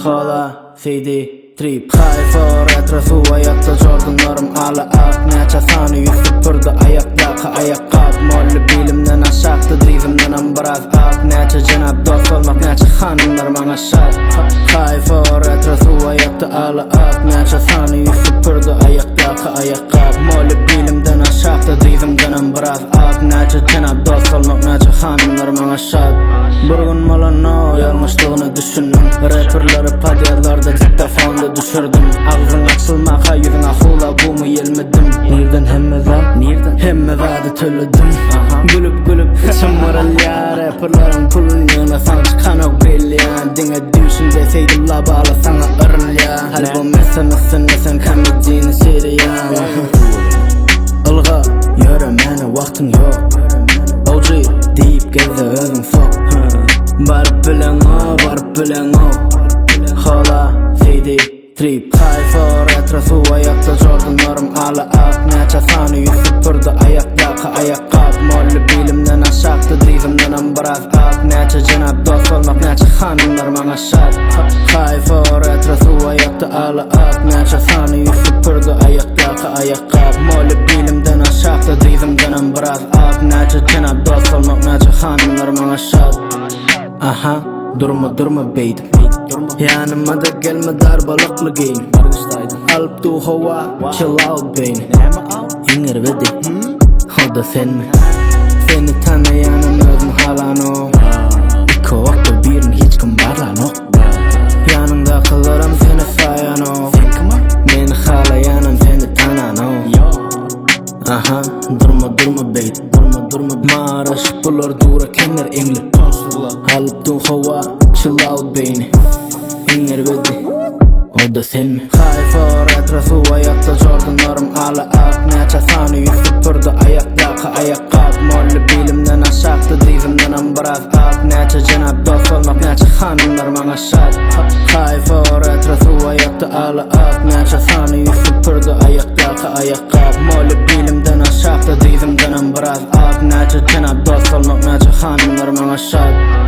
Hala CD Trip Hayfor etrafı ayakta Jordanlarım ala ak Neçe sani yüz süpürdü ayaktaki ayakkabı Molly bilimden aşaktı drivimden biraz ak Neçe cenab dost olmak neçe hanımlar bana şart Hayfor etrafı ayakta ala ak Neçe sani yüz süpürdü ayaktaki ayakkabı Molly bilimden aşaktı drivimden biraz ak Neçe cenab dost olmak neçe hanımlar bana şart Burgun malano yanlışlığını düşündüm Rapperları padyarlarda diktafonda düşürdüm Ağzın açılmaka yüzün ahula bu mu yelmedim Nereden hemme vadı töledim Gülüp gülüp içim varal ya Rapperların pulun yığına sana çıkan ok belli ya Dine düşün deseydim la bağla sana ırıl ya Halbuki mesemezsin de sen kamediğini şeyde ya Ilga yöre mene vaktin yok OG deyip geze özün sok Barıp bilen o Hala CD Trip Hayfor etrafı ayakta Jordanlarım ala ak Neçe sani yüz süpürdü ayaktaki ayakkabı Molly bilimden aşaktı drivimden biraz ak Neçe cenab dost olmak neçe hanımlar bana şart Hayfor etrafı ayakta ala ak Neçe sani yüz süpürdü ayaktaki ayakkabı Molly bilimden aşaktı drivimden biraz ak Neçe cenab dost olmak neçe hanımlar bana şart Aha durma beydim Yanıma da gelme darbalıklı giyin Alıp du hava chill out beyni İnger vedi o da sen mi? Seni tanıyanın özün halan o İki vakti birini hiç kim barlan o Yanındakilerim seni sayan o Beni halayanım seni tanan o Aha durma beydim Maraş bulur dura kenler engli Alıp du hava chill out beyni İnger vedi o da sen mi? Hayfor etrafı ayakta Jordanlarım ala ak Neçe sani yüz süpürdü ayaktaki ayakkabı Molly bilimden aşaktı drivimden biraz ak Neçe cenab dost olmak neçe hanımlar bana şart Hayfor etrafı ayakta ala ak Neçe sani yüz süpürdü ayaktaki ayakkabı Molly bilimden aşaktı drivimden biraz ak Neçe cenab dost olmak neçe hanımlar bana şart